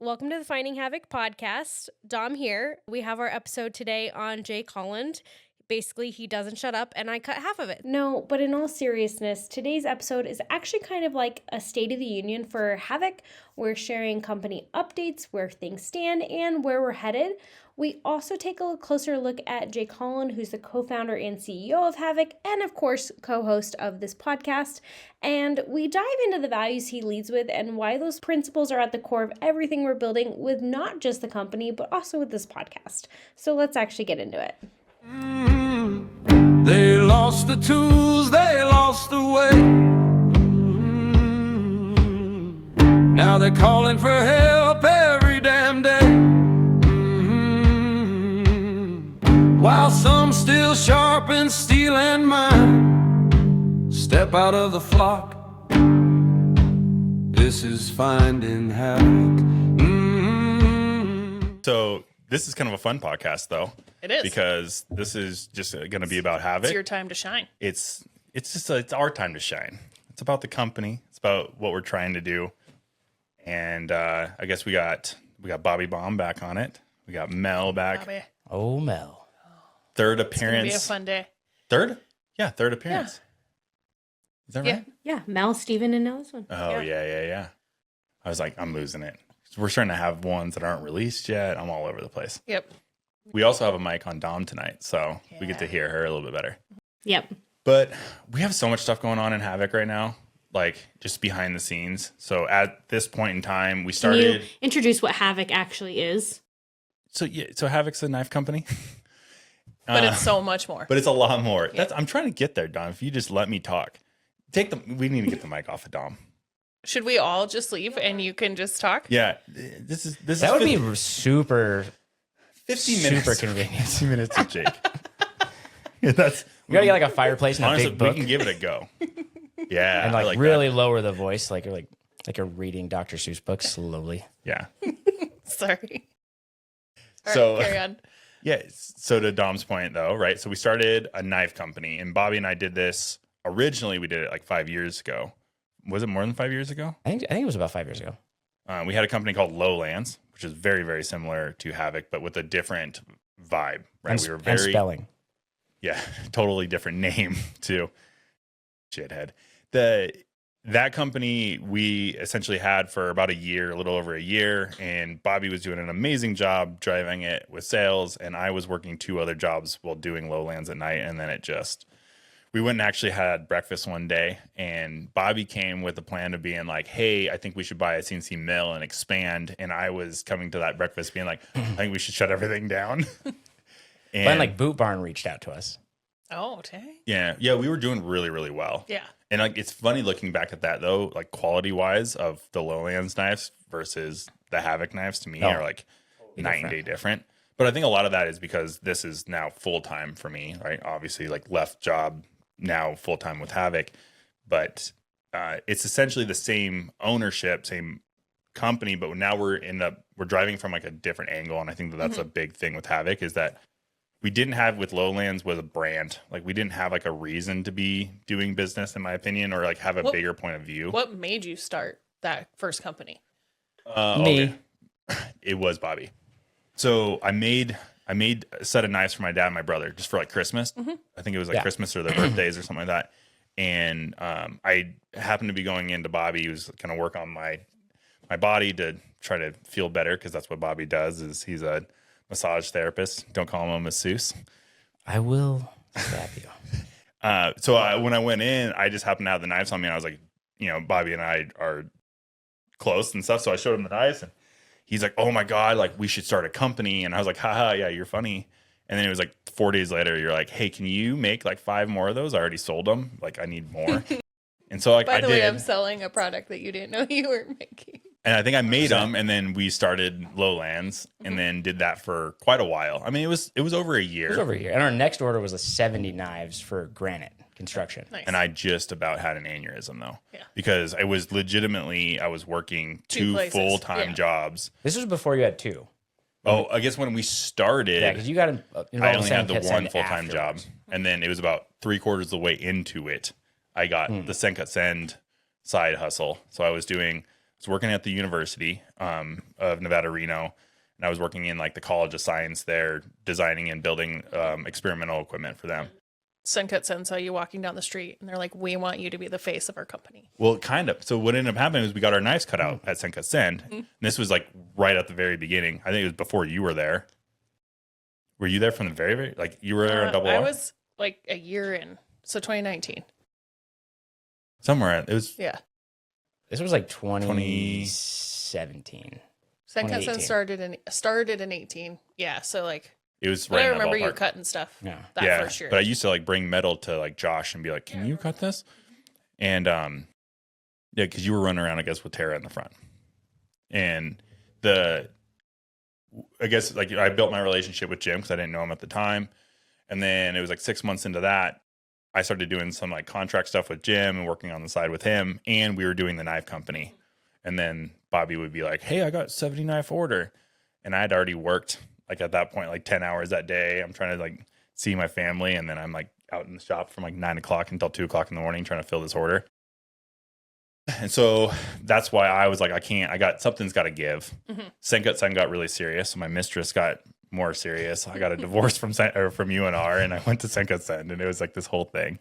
Welcome to the Finding HAViK podcast. Dom here. We have our episode today on Jake Holland. Basically, he doesn't shut up, and I cut half of it. No, but in all seriousness, today's episode is actually kind of like a State of the Union for HAViK. We're sharing company updates, where things stand, and where we're headed. We also take a closer look at Jake Holland, who's the co-founder and CEO of HAViK, and of course, co-host of this podcast. And we dive into the values he leads with and why those principles are at the core of everything we're building with not just the company, but also with this podcast. So let's actually get into it. They lost the tools, they lost the way. Now they're calling for help every damn day. While some still sharpen steel and mine, step out of the flock. This is Finding HAViK. So this is kind of a fun podcast, though. It is. Because this is just going to be about HAViK. It's your time to shine. It's our time to shine. It's about the company. It's about what we're trying to do. And I guess we got Bobby Baum back on it. We got Mel back. Bobby. Oh, Mel. Third It's gonna appearance. be a fun day. Third? Yeah, third appearance. Is that right? Yeah, Mel, Steven, and now this one. Oh, yeah. I was like, I'm losing it. We're starting to have ones that aren't released yet. I'm all over the place. Yep. We also have a mic on Dom tonight, so we get to Yeah. hear her a little bit better. Yep. But we have so much stuff going on in HAViK right now, like just behind the scenes. So at this point in time, we Can started. you introduce what HAViK actually is? So HAViK's a knife company, But it's so much more. but it's a lot more. I'm trying to get there, Dom. If you just let me talk, we need to get the mic off of Dom. Should we all just leave and you can just talk? Yeah, this is That would be super 50 minutes. super convenient. 50 minutes of Jake. Yeah, that's We gotta get like a fireplace and honestly, a big book we can give it a go. Yeah, and I like, that. really lower the voice, like you're reading Dr. Seuss books slowly. Yeah. Sorry. All So- right, carry on. Yeah. So to Dom's point, though, right? So we started a knife company, and Bobby and I did this. Originally, we did it like 5 years ago. Was it more than 5 years ago? I think it was about 5 years ago. We had a company called Lowlands, which is very, very similar to HAViK, but with a different vibe, right? And, We were and very, spelling. yeah, totally different name too. Shithead. That company we essentially had for about a year, a little over a year, and Bobby was doing an amazing job driving it with sales, and I was working 2 other jobs while doing Lowlands at night, and then we went and actually had breakfast one day, and Bobby came with a plan of being like, hey, I think we should buy a CNC mill and expand, and I was coming to that breakfast being like, I think we should shut everything down. And like Boot Barn reached out to us. Oh, dang. Yeah, we were doing really, really well. Yeah. And like it's funny looking back at that though, like quality wise of the Lowlands knives versus the HAViK knives to me are like night and day different. But I think a lot of that is because this is now full time for me, right? Obviously, like left job now full time with HAViK, but it's essentially the same ownership, same company, but now we're driving from like a different angle, and I think that's a big thing with HAViK is that we didn't have with Lowlands was a brand. Like we didn't have like a reason to be doing business, in my opinion, or like have a bigger point of view. What made you start that first company? Me. Okay. It was Bobby. So I made a set of knives for my dad and my brother just for like Christmas. I think it was like Christmas or their birthdays or something like that. And I happened to be going into Bobby. He was going to work on my body to try to feel better because that's what Bobby does. Is he's a massage therapist. Don't call him a masseuse. I will stab you. When I went in, I just happened to have the knives on me, and I was like, Bobby and I are close and stuff. So I showed him the knives, and he's like, "Oh my god, like we should start a company." And I was like, "Haha, yeah, you're funny." And then it was like 4 days later, you're like, "Hey, can you make like 5 more of those? I already sold them. Like I need more." And so like By the way, did. I'm selling a product that you didn't know you were making. And I think I made them, and then we started Lowlands, and then did that for quite a while. I mean, it was over a year. It was over here. And our next order was 70 knives for granite construction. Nice. And I just about had an aneurysm though, Yeah. because I was working 2 places. full-time Yeah. jobs. This was before you had 2. Oh, I guess when we started, Yeah, because you got involved I in only San had the Kit one Send full-time job, afterwards. and then it was about 3/4 of the way into it, I got the Send Cut Send side hustle. So I was working at the university, of Nevada, Reno. And I was working in like the College of Science there, designing and building experimental equipment for them. Suncut Sen saw you walking down the street and they're like, we want you to be the face of our company. Well, kind of. So what ended up happening was we got our knives cut out at Senka Send. And this was like right at the very beginning. I think it was before you were there. Were you there from the very, like you were there on Double R? I was like a year in. So 2019. Somewhere. It was. Yeah. This was like 2017. Suncut Sen 2018. started in 18. Yeah. So like, It was but right I in that remember you ballpark. cutting stuff Yeah. that first year. But I used to like bring metal to like Josh and be like, "Can you cut this?" And yeah, because you were running around, I guess, with Tara in the front. And I guess like I built my relationship with Jim because I didn't know him at the time. And then it was like 6 months into that, I started doing some like contract stuff with Jim and working on the side with him. And we were doing the knife company. And then Bobby would be like, "Hey, I got 70 knife order," and I had already worked like at that point, like 10 hours that day. I'm trying to like see my family. And then I'm like out in the shop from like 9 o'clock until 2 o'clock in the morning trying to fill this order. And so that's why I was like, something's got to give. Sencut Sen got really serious. So my mistress got more serious. I got a divorce from UNR and I went to Sencut Sen, and it was like this whole thing.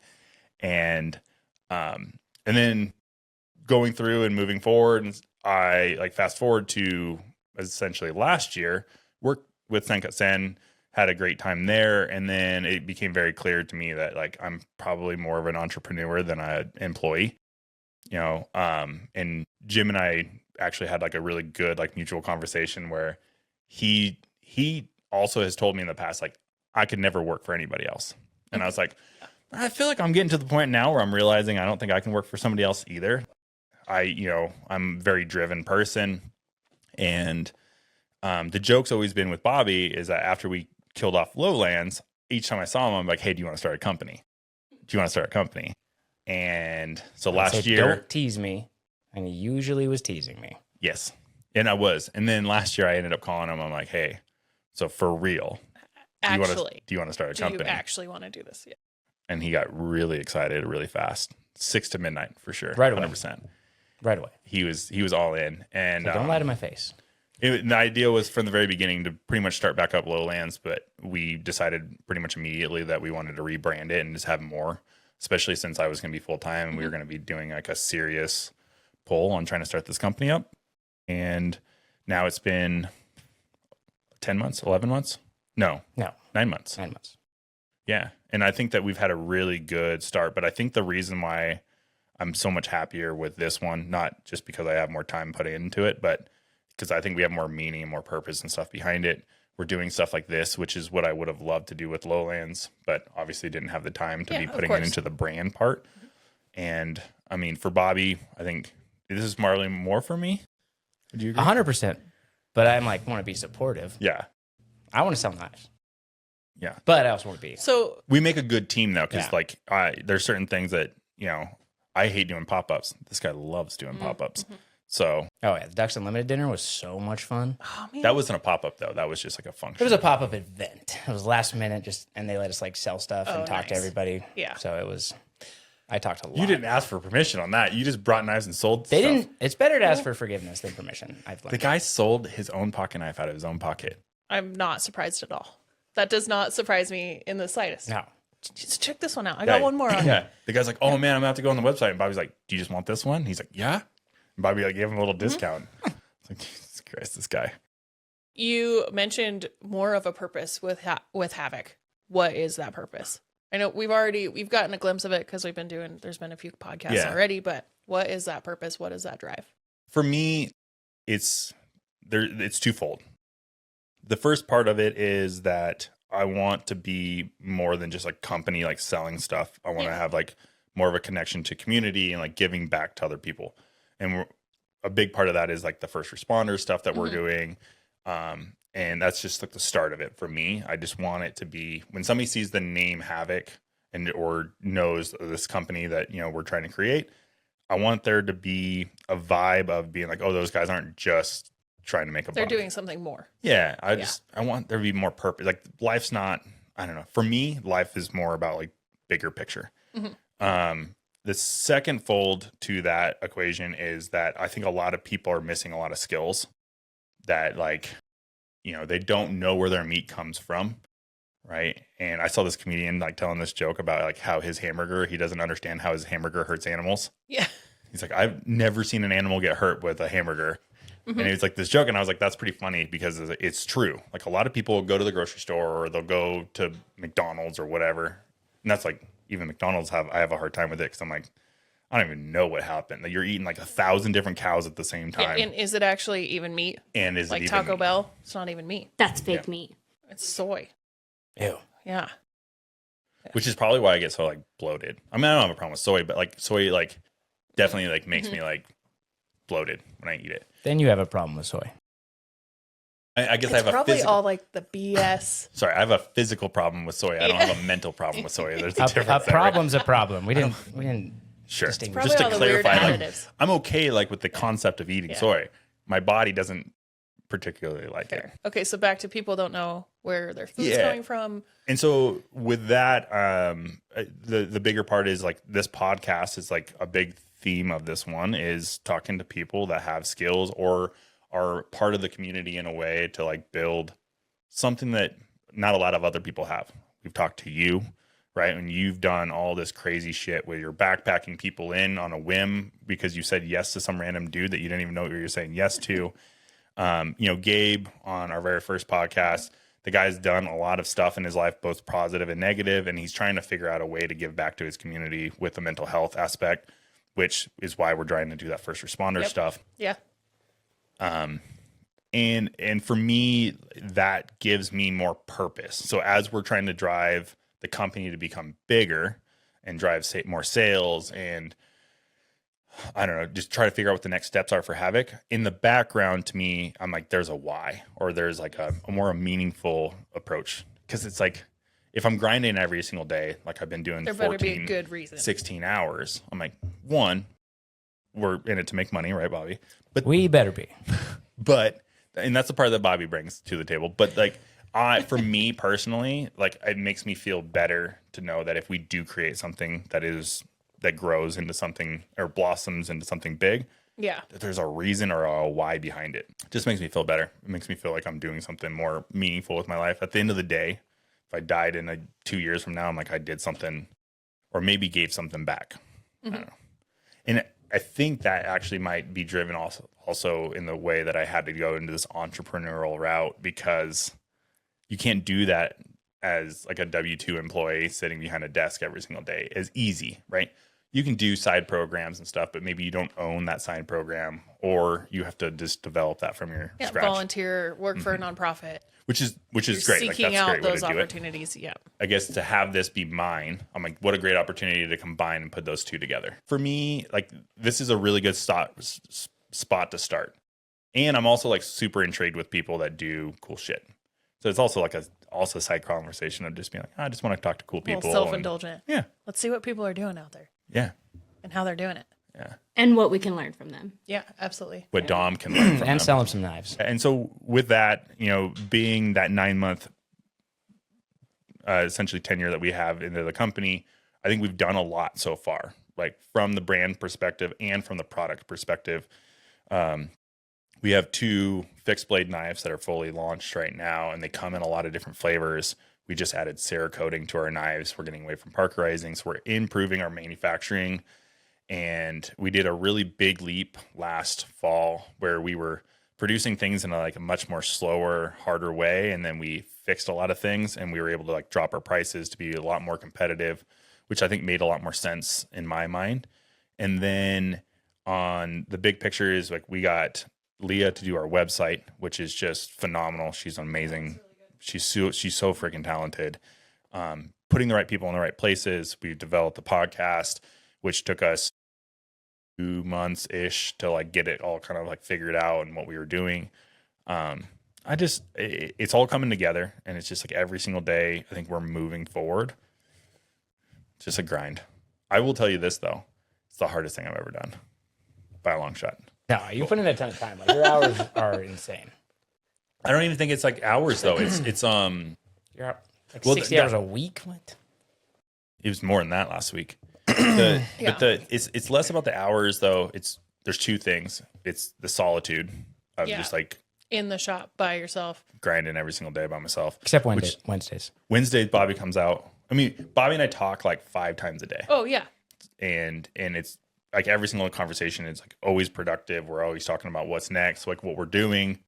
And then going through and moving forward, and I like fast forward to essentially last year, worked with Sencut Sen, had a great time there. And then it became very clear to me that like, I'm probably more of an entrepreneur than an employee, and Jim and I actually had like a really good, like mutual conversation where he also has told me in the past, like I could never work for anybody else. And I was like, I feel like I'm getting to the point now where I'm realizing I don't think I can work for somebody else either. I'm a very driven person. And the joke's always been with Bobby is that after we killed off Lowlands, each time I saw him, I'm like, "Hey, do you want to start a company? Do you want to start a company?" And so last year, "Don't tease me," and he usually was teasing me. Yes, and I was. And then last year, I ended up calling him. I'm like, "Hey, so for real, do you want to start a company? Do you actually want to do this?" Yeah. And he got really excited, really fast, 6 to midnight for sure, Right away. 100%. Right away. He was all in, and So don't lie to my face. The idea was from the very beginning to pretty much start back up Lowlands, but we decided pretty much immediately that we wanted to rebrand it and just have more, especially since I was going to be full time and we were going to be doing like a serious pull on trying to start this company up. And now it's been 10 months, 11 months? No, 9 months. 9 months. Yeah. And I think that we've had a really good start, but I think the reason why I'm so much happier with this one, not just because I have more time put into it, but because I think we have more meaning and more purpose and stuff behind it. We're doing stuff like this, which is what I would have loved to do with Lowlands, but obviously didn't have the time to be putting it into the brand part. And I mean, for Bobby, I think this is probably more for me. Would you agree? 100%. But I'm like, want to be supportive. Yeah. I want to sell knives. Yeah. But I also want to be. So We make a good team though, because Yeah. like there's certain things that, I hate doing pop-ups. This guy loves doing pop-ups. So Oh, yeah. The Ducks Unlimited dinner was so much fun. oh, man. that wasn't a pop-up though. That was just like a function. It was a pop up event. It was last minute, and they let us like sell stuff and Oh, talk to nice. everybody. Yeah. So it was. I talked a lot. You didn't ask for permission on that. You just brought knives and sold They stuff. didn't. It's better to ask for forgiveness than permission. I've learned. The guy sold his own pocket knife out of his own pocket. I'm not surprised at all. That does not surprise me in the slightest. No. Just check this one out. I got one more on. Yeah. The guy's like, "Oh man, I'm gonna have to go on the website." And Bobby's like, "Do you just want this one?" He's like, "Yeah." And Bobby like gave him a little discount. It's like, Jesus Christ, this guy. You mentioned more of a purpose with HAViK. What is that purpose? I know we've gotten a glimpse of it because there's been a few podcasts already, but what is that purpose? What does that drive? For me, it's twofold. The first part of it is that I want to be more than just a company like selling stuff. I want to have like more of a connection to community and like giving back to other people. And a big part of that is like the first responder stuff that we're doing. And that's just like the start of it for me. I just want it to be when somebody sees the name HAViK or knows this company that, we're trying to create, I want there to be a vibe of being like, oh, those guys aren't just trying to make a buck. They're doing something more. Yeah. I want there to be more purpose. Like life's not, I don't know. For me, life is more about like bigger picture. The second fold to that equation is that I think a lot of people are missing a lot of skills that like, they don't know where their meat comes from. Right. And I saw this comedian like telling this joke about like how he doesn't understand how his hamburger hurts animals. Yeah. He's like, I've never seen an animal get hurt with a hamburger. And it was like this joke. And I was like, that's pretty funny because it's true. Like a lot of people go to the grocery store or they'll go to McDonald's or whatever. And that's like, even McDonald's I have a hard time with it because I'm like, I don't even know what happened. Like, you're eating like 1,000 different cows at the same time. And is it actually even meat? And is like it Taco even Bell? It's not even meat. That's fake meat. It's soy. Ew. Yeah. Which is probably why I get so like bloated. I mean, I don't have a problem with soy, but like soy like definitely like makes me like bloated when I eat it. Then you have a problem with soy. I guess It's I have probably a physical. all like the BS. Sorry, I have a physical problem with soy. I don't have a mental problem with soy. There's a difference. A there, right? problem's a problem. We didn't Sure. distinguish. Probably Just to all the weird clarify, like, additives. I'm okay like with the concept of eating soy. My body doesn't particularly like it. Okay, so back to people don't know where their food's coming from. And so with that, the bigger part is like this podcast is like a big theme of this one is talking to people that have skills or are part of the community in a way to like build something that not a lot of other people have. We've talked to you, right? And you've done all this crazy shit where you're backpacking people in on a whim because you said yes to some random dude that you didn't even know what you were saying yes to. Gabe on our very first podcast, the guy's done a lot of stuff in his life, both positive and negative, and he's trying to figure out a way to give back to his community with the mental health aspect, which is why we're trying to do that first responder stuff. Yeah. And for me, that gives me more purpose. So as we're trying to drive the company to become bigger and drive more sales and I don't know, just try to figure out what the next steps are for HAViK. In the background, to me, I'm like, there's a why, or there's like a more meaningful approach. Because it's like, if I'm grinding every single day, like I've been doing There better be a good reason. 16 hours, I'm like, one, we're in it to make money, right, Bobby? But We better be. and that's the part that Bobby brings to the table. But like, for me personally, like it makes me feel better to know that if we do create something that grows into something or blossoms into something big, that there's a reason or a why behind it. It just makes me feel better. It makes me feel like I'm doing something more meaningful with my life. At the end of the day, if I died in 2 years from now, I'm like, I did something or maybe gave something back. I don't know. And I think that actually might be driven also in the way that I had to go into this entrepreneurial route, because you can't do that as like a W-2 employee sitting behind a desk every single day as easy, right? You can do side programs and stuff, but maybe you don't own that side program, or you have to just develop that from your scratch. Volunteer, work for a nonprofit. Which is great. Seeking like, that's out a great way those to do opportunities. it. I guess to have this be mine, I'm like, what a great opportunity to combine and put those two together. For me, like this is a really good spot to start. And I'm also like super intrigued with people that do cool shit. So it's also like a side conversation of just being like, I just want to talk to cool people. Self-indulgent. Yeah. Let's see what people are doing out there. Yeah. And how they're doing it. Yeah. And what we can learn from them. Yeah, absolutely. What Dom can learn from And them. sell him some knives. And so with that, being that 9-month, essentially tenure that we have into the company, I think we've done a lot so far, like from the brand perspective and from the product perspective. We have 2 fixed blade knives that are fully launched right now, and they come in a lot of different flavors. We just added Cerakoting to our knives. We're getting away from parkerizing, so we're improving our manufacturing. And we did a really big leap last fall where we were producing things in a much more slower, harder way. And then we fixed a lot of things, and we were able to like drop our prices to be a lot more competitive, which I think made a lot more sense in my mind. And then on the big picture is like, we got Leah to do our website, which is just phenomenal. She's amazing. She's so freaking talented. Putting the right people in the right places. We developed the podcast, which took us 2 months ish to like get it all kind of like figured out and what we were doing. It's all coming together, and it's just like every single day, I think we're moving forward. It's just a grind. I will tell you this though. It's the hardest thing I've ever done by a long shot. No, you put in a ton of time. Like, your hours are insane. I don't even think it's like hours though. It's You're up like 60 hours a week. What? It was more than that last week. It's less about the hours though. There's 2 things. It's the solitude of just like in the shop by yourself. grinding every single day by myself. Except Wednesdays. Wednesdays, Bobby comes out. I mean, Bobby and I talk like 5 times a day. Oh yeah. And it's like every single conversation is like always productive. We're always talking about what's next, like what we're doing.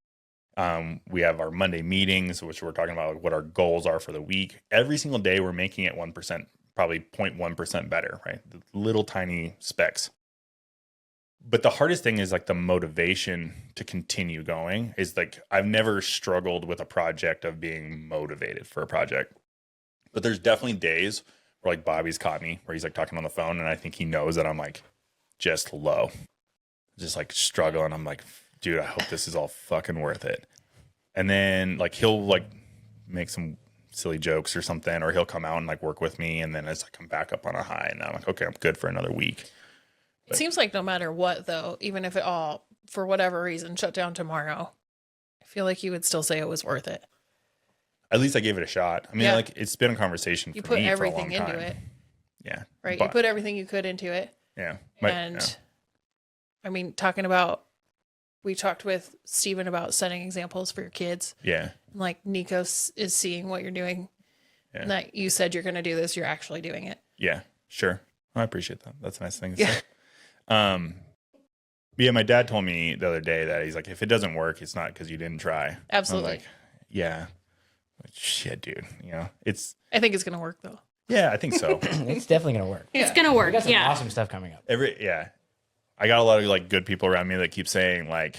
We have our Monday meetings, which we're talking about like what our goals are for the week. Every single day we're making it 1%, probably 0.1% better, right? The little tiny specks. But the hardest thing is like the motivation to continue going is like, I've never struggled with a project of being motivated for a project, but there's definitely days where like Bobby's caught me where he's like talking on the phone. And I think he knows that I'm like just low, just like struggling. I'm like, dude, I hope this is all fucking worth it. And then like, he'll like make some silly jokes or something, or he'll come out and like work with me. And then it's like, I'm back up on a high and I'm like, okay, I'm good for another week. It seems like no matter what, though, even if it all, for whatever reason, shut down tomorrow, I feel like you would still say it was worth it. At least I gave it a shot. I mean, like it's been a conversation for me for a long time. You put everything into it. Yeah. Right. But, you put everything you could into it. Yeah. I mean, talking about, we talked with Steven about setting examples for your kids. Yeah. Like Nico is seeing what you're doing. Yeah. And that you said you're going to do this. You're actually doing it. Yeah, sure. I appreciate that. That's a nice thing to say. Yeah, my dad told me the other day that he's like, if it doesn't work, it's not because you didn't try. Absolutely. Like, yeah. Like, shit, dude. You know, I think it's gonna work though. Yeah, I think so. It's definitely gonna work. Yeah. It's gonna work. We got some awesome stuff coming up. I got a lot of like good people around me that keep saying like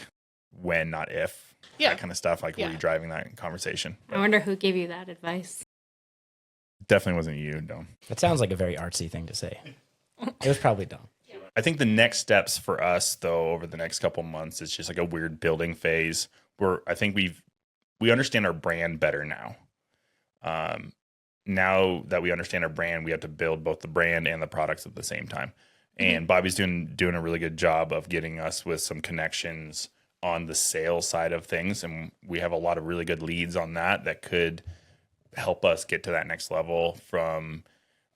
when, not if. Yeah. That kind of stuff. Like, were you driving that conversation? I wonder who gave you that advice. Definitely wasn't you, no. That sounds like a very artsy thing to say. It was probably dumb. I think the next steps for us, though, over the next couple months, is just like a weird building phase where I think we understand our brand better now. Now that we understand our brand, we have to build both the brand and the products at the same time. And Bobby's doing a really good job of getting us with some connections on the sales side of things, and we have a lot of really good leads on that could help us get to that next level from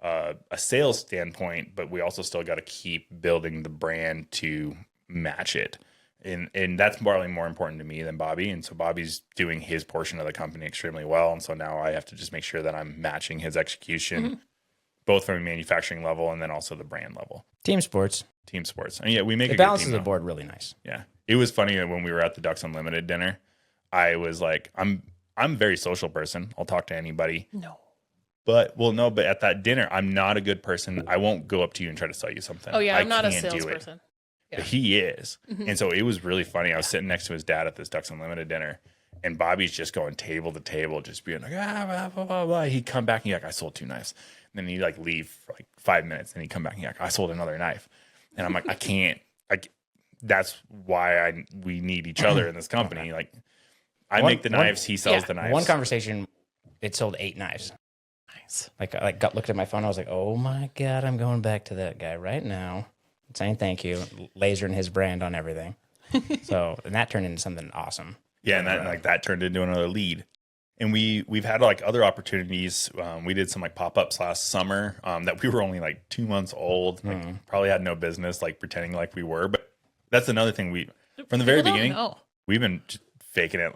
a sales standpoint, but we also still got to keep building the brand to match it. And that's probably more important to me than Bobby. And so Bobby's doing his portion of the company extremely well. And so now I have to just make sure that I'm matching his execution, both from a manufacturing level and then also the brand level. Team sports. And yeah, we make it a balances good team, the board really nice. Yeah. It was funny that when we were at the Ducks Unlimited dinner, I was like, I'm a very social person. I'll talk to anybody. But at that dinner, I'm not a good person. I won't go up to you and try to sell you something. Oh yeah, I'm not a can't do it. salesperson. Yeah. But he is. And so it was really funny. I was sitting next to his dad at this Ducks Unlimited dinner, and Bobby's just going table to table, just being like, blah, blah, blah, blah. He'd come back and he'd like, I sold 2 knives. And then he'd like leave for like 5 minutes, and he'd come back and he'd like, I sold another knife. And I'm like, I can't. That's why we need each other in this company. Like, I make the knives, he sells the knives. One conversation, it sold 8 knives. Nice. Like I looked at my phone. I was like, oh my God, I'm going back to that guy right now, saying thank you, lasering his brand on everything. And that turned into something awesome. Yeah, and that turned into another lead. And we've had like other opportunities. We did some like pop-ups last summer that we were only like 2 months old. Like, probably had no business like pretending like we were. But that's another thing from the very beginning, we've been just faking it.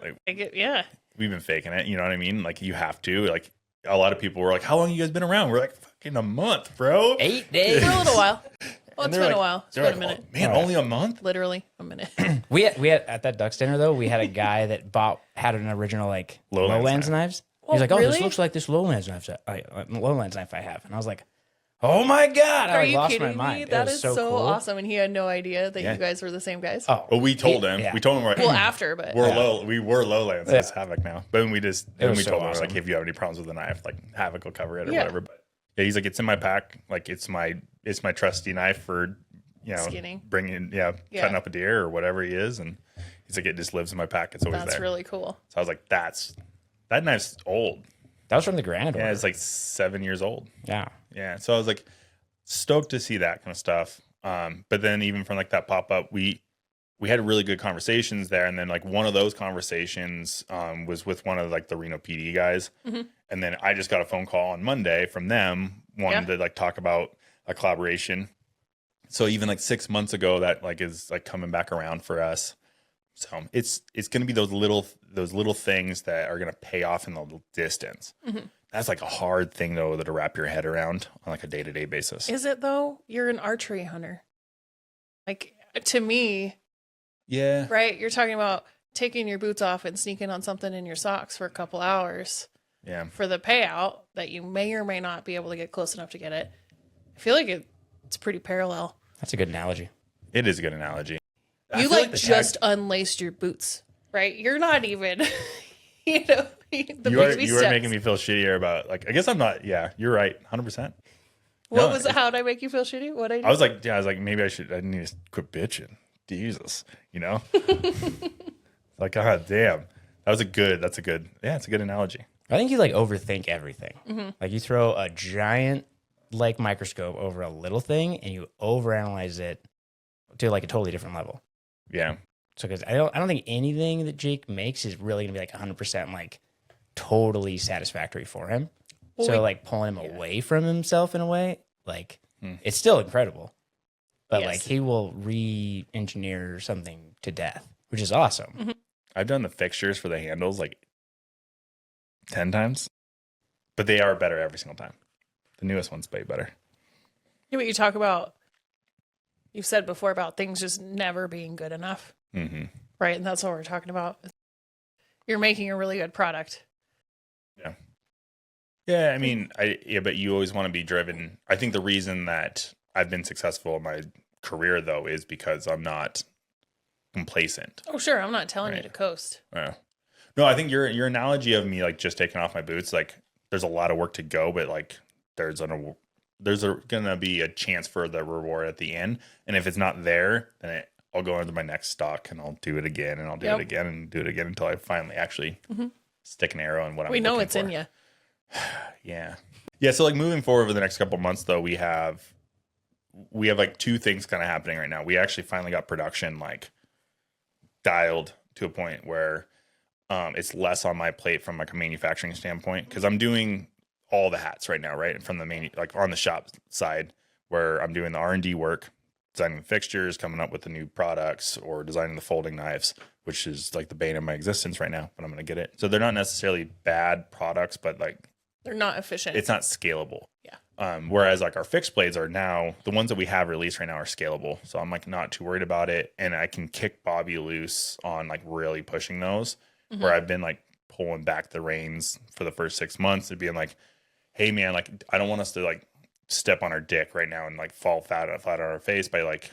We've been faking it. You know what I mean? Like, you have to. Like, a lot of people were like, how long have you guys been around? We're like, fucking a month, bro. 8 days. For a little while. Well, it's been a while. It's been a minute. Oh, man, only a month? Literally a minute. We had at that Ducks dinner though, we had a guy that had an original like Lowlands knives. He's like, oh, really? This looks like this Lowlands knife I have, and I was like, oh my God, Are I you lost kidding my mind. me? It That was is so so cool. awesome, and he had no idea that you guys were the same guys. Oh, Well, we told him. Yeah. We told him Well, after, but we were Lowlands. It's HAViK now. But then we was told so him, awesome. like, if you have any problems with the knife, like HAViK will cover it or Yeah. whatever. But yeah, he's like, it's in my pack. Like, it's my trusty knife for, skinning, cutting up a deer or whatever he is. And he's like, it just lives in my pack. It's always there. That's really cool. So I was like, that knife's old. That was from the Grand order. Yeah, it's like 7 years old. Yeah. Yeah. So I was like stoked to see that kind of stuff. But then even from like that pop-up, we had really good conversations there. And then like one of those conversations was with one of like the Reno PD guys. And then I just got a phone call on Monday from them wanting to like talk about a collaboration. So even like 6 months ago, that like is like coming back around for us. So it's going to be those little things that are going to pay off in the distance. That's like a hard thing though to wrap your head around on like a day-to-day basis. Is it though? You're an archery hunter. Like to me, Yeah. right? You're talking about taking your boots off and sneaking on something in your socks for a couple hours Yeah. for the payout that you may or may not be able to get close enough to get it. I feel like it's pretty parallel. That's a good analogy. It is a good analogy. I You feel like the just unlaced your boots, right? You're not even, you know, the you are baby making me feel shittier about like, I guess I'm not. Yeah, you're right. 100%. What was it? How did I make you feel shitty? What I do? I was like, maybe I need to quit bitching. Jesus, you know? Like, God damn. That's a good analogy. I think you like overthink everything. Like you throw a giant like microscope over a little thing and you overanalyze it to like a totally different level. Yeah. So because I don't think anything that Jake makes is really gonna be like 100% like totally satisfactory for him. Well, So like pulling him away from himself in a way, like it's still incredible, but Yes. like he will re-engineer something to death, which is awesome. I've done the fixtures for the handles like 10 times, but they are better every single time. The newest one's way better. Yeah, but you talk about, you've said before about things just never being good enough, right? And that's what we're talking about. You're making a really good product. Yeah. Yeah, I mean, but you always want to be driven. I think the reason that I've been successful in my career, though, is because I'm not complacent. Oh, sure. I'm not telling you Right. to coast. Yeah. No, I think your analogy of me like just taking off my boots, like there's a lot of work to go, but like there's gonna be a chance for the reward at the end, and if it's not there, then I'll go into my next stock and I'll do it again and I'll do it again and do it again until I finally actually stick an arrow in what I'm. We know looking it's for. in you. Yeah. So like moving forward over the next couple months, though, we have like two things kind of happening right now. We actually finally got production like dialed to a point where it's less on my plate from like a manufacturing standpoint, because I'm doing all the hats right now, right? From the like on the shop side, where I'm doing the R&D work, designing the fixtures, coming up with the new products, or designing the folding knives, which is like the bane of my existence right now, but I'm going to get it. So they're not necessarily bad products, but like They're not efficient. it's not scalable. Yeah. Whereas like our fixed blades are now, the ones that we have released right now are scalable. So I'm like not too worried about it. And I can kick Bobby loose on like really pushing those, where I've been like pulling back the reins for the first 6 months and being like, hey man, like I don't want us to like step on our dick right now and like fall flat on our face by like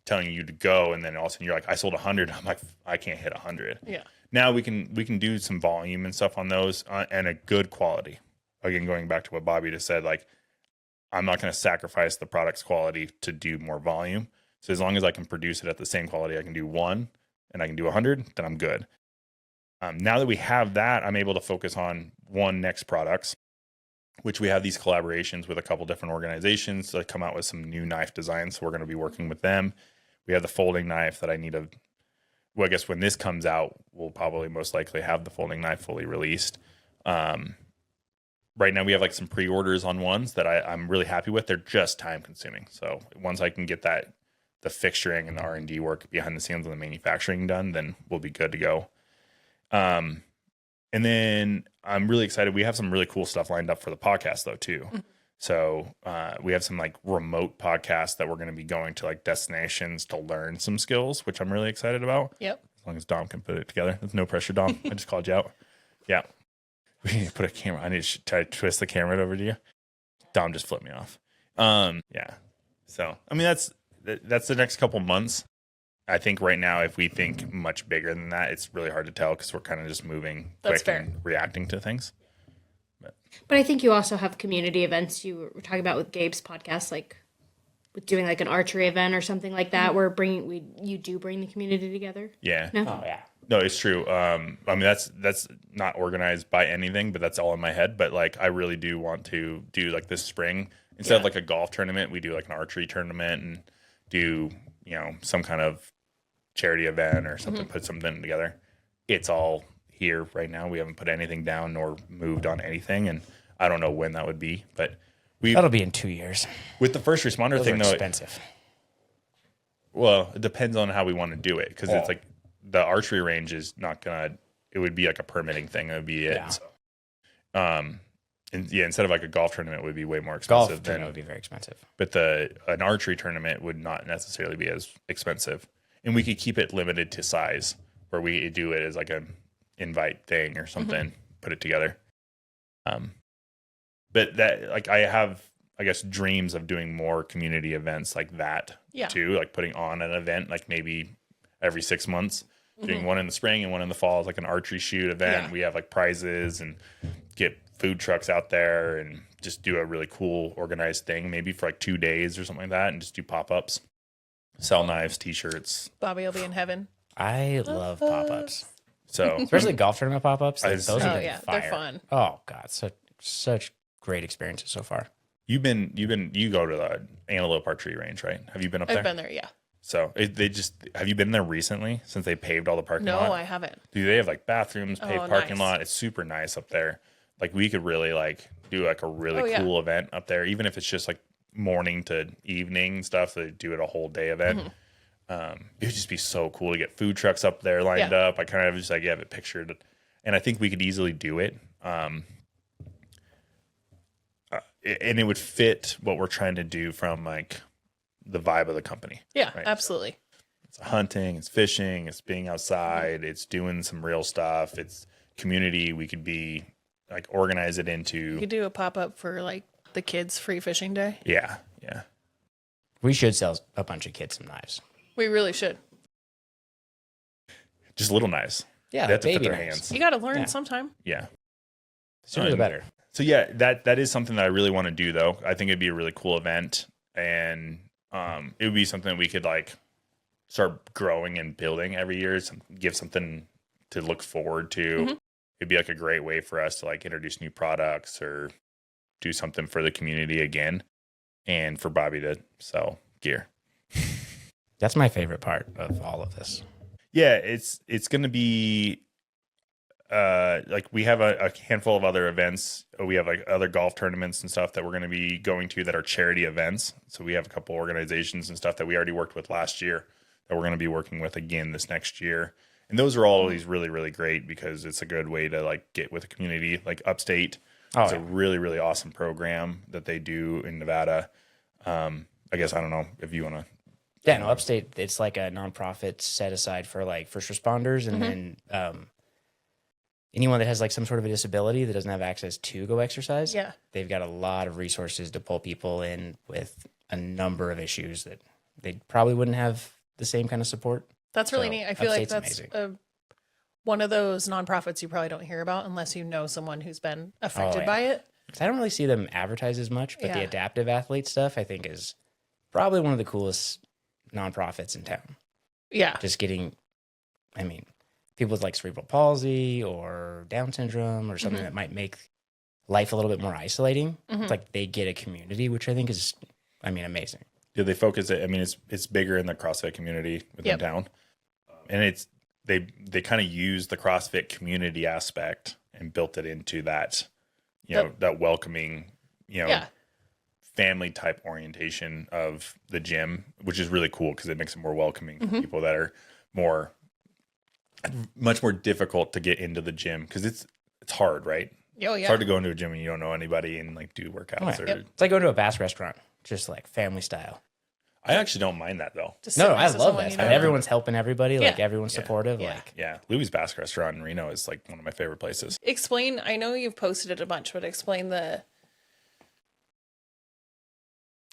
telling you to go. And then all of a sudden you're like, I sold 100. I'm like, I can't hit 100. Yeah. Now we can do some volume and stuff on those and a good quality. Again, going back to what Bobby just said, like I'm not going to sacrifice the product's quality to do more volume. So as long as I can produce it at the same quality, I can do 1 and I can do 100, then I'm good. Now that we have that, I'm able to focus on next products, which we have these collaborations with a couple different organizations that come out with some new knife designs. So we're going to be working with them. We have the folding knife that I need to, well, I guess when this comes out, we'll probably most likely have the folding knife fully released. Right now we have like some pre-orders on ones that I'm really happy with. They're just time consuming. So once I can get the fixturing and the R&D work behind the scenes and the manufacturing done, then we'll be good to go. And then I'm really excited. We have some really cool stuff lined up for the podcast though too. So we have some like remote podcasts that we're going to be going to like destinations to learn some skills, which I'm really excited about. Yep. As long as Dom can put it together. There's no pressure, Dom. I just called you out. Yeah. We need to put a camera. I need to try to twist the camera over to you. Dom just flipped me off. Yeah. So, I mean, that's the next couple months. I think right now, if we think much bigger than that, it's really hard to tell because we're kind of just moving That's quick fair. and reacting to things. But I think you also have community events you were talking about with Gabe's podcast, like with doing like an archery event or something like that, where you do bring the community together. Yeah. No? Oh yeah. No, it's true. I mean, that's not organized by anything, but that's all in my head. But like, I really do want to do like this spring, instead of like a golf tournament, we do like an archery tournament and do, some kind of charity event or something, put something together. It's all here right now. We haven't put anything down nor moved on anything. And I don't know when that would be, but That'll be in 2 years. with the first responder Those thing are though, expensive. well, it depends on how we want to do it. Cause it's like the archery range is not gonna. It would be like a permitting thing. It would be it. Yeah. So, and yeah, instead of like a golf tournament, would be way more Golf expensive. tournament would be very expensive. But an archery tournament would not necessarily be as expensive, and we could keep it limited to size, where we do it as like an invite thing or something. Put it together. But that, like, I have, I guess, dreams of doing more community events like that too, like putting on an event like maybe every 6 months, doing one in the spring and one in the fall, like an archery shoot event. Yeah. We have like prizes and get food trucks out there and just do a really cool organized thing, maybe for like 2 days or something like that, and just do pop-ups, sell knives, t-shirts. Bobby will be in heaven. I love pop-ups. So Especially golf tournament pop-ups. Like, those have Oh been yeah, fire. they're fun. Oh God, such great experiences so far. you go to the Antelope Archery Range, right? Have you been up there? I've been there, yeah. So have you been there recently since they paved all the parking lot? No, I haven't. Dude, they have like bathrooms, paved parking nice. lot. It's super nice up there. Like we could really like do like a really cool event up there, even if it's just like morning to evening stuff. They do it a whole day event. It would just be so cool to get food trucks up there lined up. I kind of just like have it pictured, and I think we could easily do it. And it would fit what we're trying to do from like the vibe of the company. Yeah, right? absolutely. It's hunting, it's fishing, it's being outside, it's doing some real stuff. It's community. We could be like organize it You into. could do a pop-up for like the kids' free fishing day. Yeah. We should sell a bunch of kids some knives. We really should. Just little knives. Yeah, They have to fit baby their knives. hands. You got to learn Yeah. sometime. Yeah. Sooner the better. So yeah, that is something that I really want to do though. I think it'd be a really cool event, and it would be something we could like start growing and building every year. Give something to look forward to. It'd be like a great way for us to like introduce new products or do something for the community again, and for Bobby to sell gear. That's my favorite part of all of this. Yeah, it's going to be like we have a handful of other events. We have like other golf tournaments and stuff that we're going to be going to that are charity events. So we have a couple organizations and stuff that we already worked with last year that we're going to be working with again this next year. And those are always really, really great because it's a good way to like get with the community. Like Upstate, it's a really, really awesome program that they do in Nevada. I guess I don't know if you want to. Yeah, no, Upstate, it's like a nonprofit set aside for like first responders, and then anyone that has like some sort of a disability that doesn't have access to go exercise. Yeah. They've got a lot of resources to pull people in with a number of issues that they probably wouldn't have the same kind of support. That's really So, neat. I feel like Upstate's that's one of those nonprofits you probably don't hear about unless you know someone who's been affected by it. I don't really see them advertise as much, but the Yeah. adaptive athlete stuff I think is probably one of the coolest nonprofits in town. Yeah. Just getting, I mean, people with like cerebral palsy or Down syndrome or something that might make life a little bit more isolating. It's like they get a community, which I think is, I mean, amazing. Do they focus it? I mean, it's bigger in the CrossFit community within town, and they kind of use the CrossFit community aspect and built it into that, that welcoming, family type orientation of the gym, which is really cool because it makes it more welcoming for people that are much more difficult to get into the gym because it's hard, right? Oh, yeah. It's hard to go into a gym and you don't know anybody and like do workouts. It's like going to a Bass restaurant, just like family style. I actually don't mind that though. Just No, sit I next to love someone that. you Stuff. know. Everyone's helping everybody. Like Yeah. everyone's supportive. Yeah. Like Yeah, Louis' Basque Restaurant in Reno is like one of my favorite places. Explain, I know you've posted it a bunch, but explain I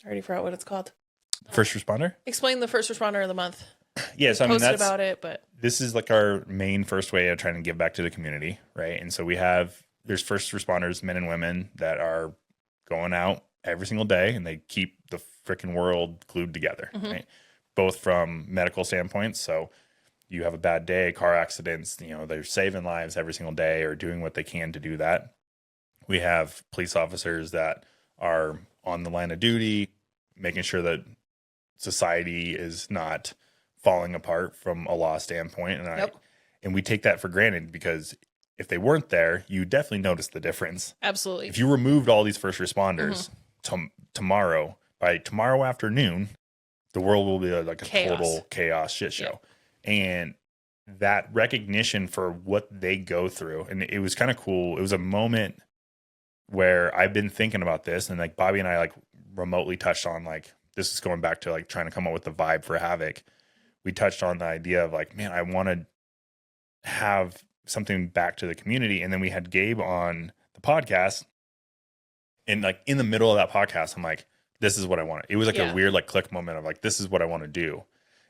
already forgot what it's called. First responder? Explain the first responder of the month. Yes, I mean Posted that's about it, but this is like our main first way of trying to give back to the community, right? And so there's first responders, men and women that are going out every single day and they keep the freaking world glued together, right? Both from medical standpoints. So you have a bad day, car accidents, they're saving lives every single day or doing what they can to do that. We have police officers that are on the line of duty, making sure that society is not falling apart from a law standpoint. And we take that for granted because if they weren't there, you definitely notice the difference. absolutely. If you removed all these first responders by tomorrow afternoon, the world will be like a Chaos. total chaos shit show. And that recognition for what they go through. And it was kind of cool. It was a moment where I've been thinking about this, and like Bobby and I like remotely touched on, like, this is going back to like trying to come up with the vibe for HAViK. We touched on the idea of like, man, I want to have something back to the community. And then we had Gabe on the podcast, and like in the middle of that podcast, I'm like, this is what I want. It was like a weird like click moment of like, this is what I want to do.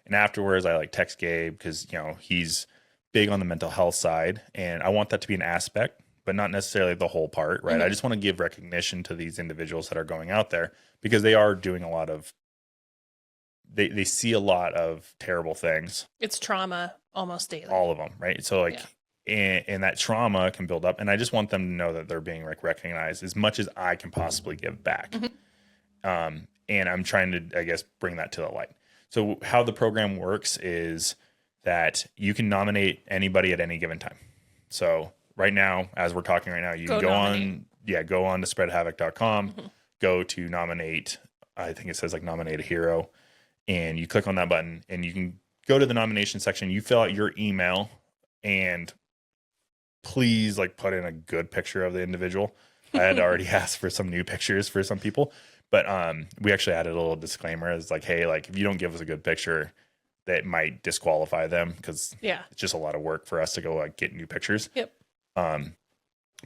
And afterwards I like text Gabe because, you know, he's big on the mental health side, and I want that to be an aspect, but not necessarily the whole part, right? I just want to give recognition to these individuals that are going out there, because they are doing a lot of, they see a lot of terrible things. It's trauma almost daily. All of them, right? So like, and that trauma can build up, and I just want them to know that they're being like recognized as much as I can possibly give back. And I'm trying to, I guess, bring that to the light. So how the program works is that you can nominate anybody at any given time. So right now, as we're talking right now, you can go on to spreadhavik.com, go to nominate. I think it says like nominate a hero, and you click on that button, and you can go to the nomination section. You fill out your email, and please like put in a good picture of the individual. I had already asked for some new pictures for some people, but we actually added a little disclaimer as like, hey, like if you don't give us a good picture, that might disqualify them, because it's just a lot of work for us to go like get new pictures. But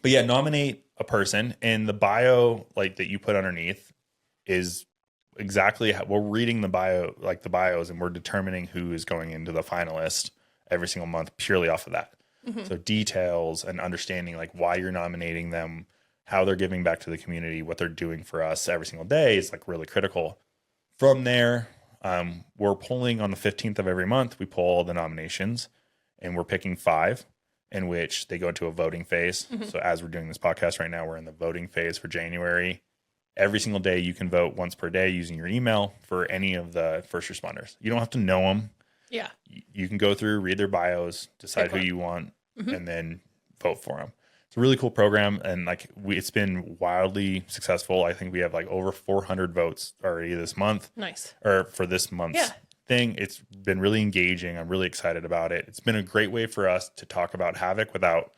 yeah, nominate a person, and the bio like that you put underneath is exactly how we're reading the bio, like the bios, and we're determining who is going into the finalist every single month purely off of that. So details and understanding like why you're nominating them, how they're giving back to the community, what they're doing for us every single day is like really critical. From there, we're polling on the 15th of every month. We poll all the nominations, and we're picking 5 in which they go into a voting phase. So as we're doing this podcast right now, we're in the voting phase for January. Every single day you can vote once per day using your email for any of the first responders. You don't have to know them. You can go through, read their bios, decide who you want, and then vote for them. It's a really cool program, and like it's been wildly successful. I think we have like over 400 votes already this month. Nice. Or for this month's thing. It's been really engaging. I'm really excited about it. It's been a great way for us to talk about HAViK without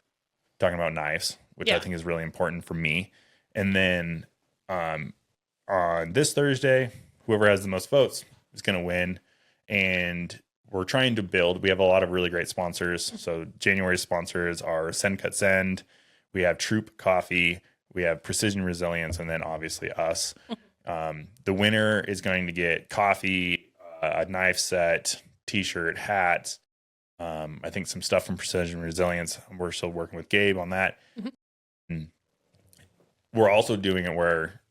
talking about knives, which I think is really important for me. And then on this Thursday, whoever has the most votes is going to win. And we're trying to build. We have a lot of really great sponsors. So January sponsors are Send Cut Send. We have Troop Coffee. We have Precision Resilience, and then obviously us. The winner is going to get coffee, a knife set, T-shirt, hats. I think some stuff from Precision Resilience. We're still working with Gabe on that. And we're also doing it where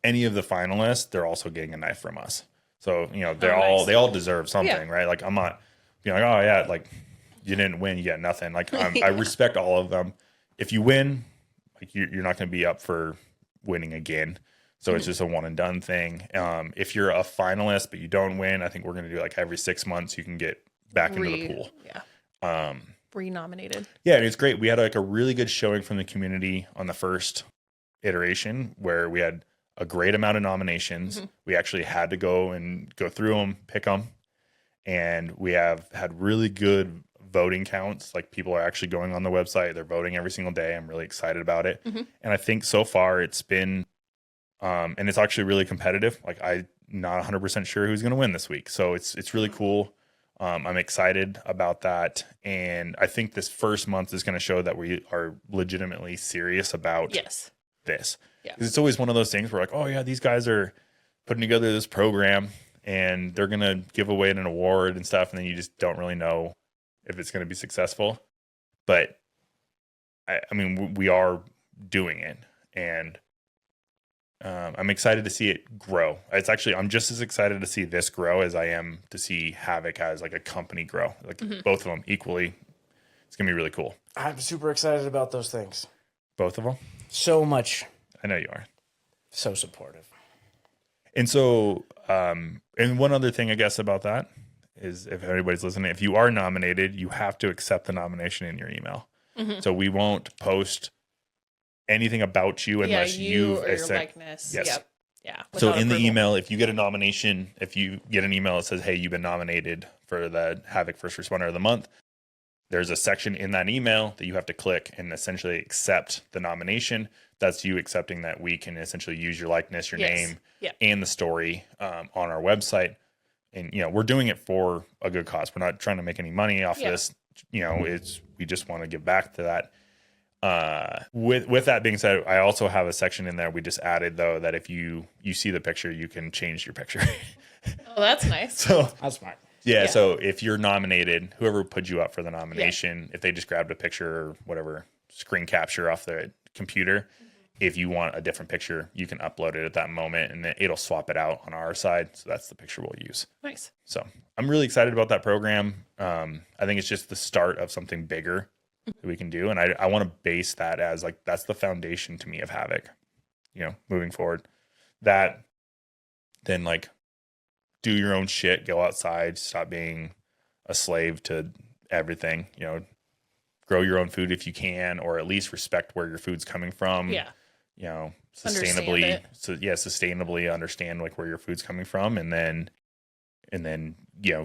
any of the finalists, they're also getting a knife from us. So, you know, they all deserve something, right? Like, I'm not being like, oh yeah, like you didn't win, you got nothing. Like I respect all of them. If you win, like you're not going to be up for winning again. So it's just a one and done thing. If you're a finalist, but you don't win, I think we're going to do like every 6 months, you can get back into the pool. Re-nominated. Yeah. And it's great. We had like a really good showing from the community on the first iteration where we had a great amount of nominations. We actually had to go through them, pick them. And we have had really good voting counts. Like people are actually going on the website. They're voting every single day. I'm really excited about it. And I think so far it's been, and it's actually really competitive. Like I'm not 100% sure who's going to win this week. So it's really cool. I'm excited about that. And I think this first month is going to show that we are legitimately serious about this. Because it's always one of those things where like, oh yeah, these guys are putting together this program and they're going to give away an award and stuff. And then you just don't really know if it's going to be successful. But I mean, we are doing it, and I'm excited to see it grow. I'm just as excited to see this grow as I am to see HAViK as like a company grow, like both of them equally. It's going to be really cool. I'm super excited about those things. Both of them? So much. I know you are. So supportive. And so, and one other thing I guess about that is if anybody's listening, if you are nominated, you have to accept the nomination in your email. So we won't post anything about you unless you or your said, likeness. Yes. So in the email, if you get a nomination, if you get an email that says, hey, you've been nominated for the HAViK First Responder of the Month, there's a section in that email that you have to click and essentially accept the nomination. That's you accepting that we can essentially use your likeness, your name, and the story on our website. And, we're doing it for a good cause. We're not trying to make any money off this. We just want to give back to that. With that being said, I also have a section in there we just added, though, that if you see the picture, you can change your picture. Oh, that's nice. So That's smart. Yeah, so if you're nominated, whoever put you up for the nomination, if they just grabbed a picture or whatever, screen capture off their computer, if you want a different picture, you can upload it at that moment and then it'll swap it out on our side. So that's the picture we'll use. Nice. So I'm really excited about that program. I think it's just the start of something bigger that we can do. And I want to base that as like, that's the foundation to me of HAViK, moving forward. That then like, do your own shit, go outside, stop being a slave to everything, grow your own food if you can, or at least respect where your food's coming from. Yeah. Sustainably. Sustainably understand like where your food's coming from. And then,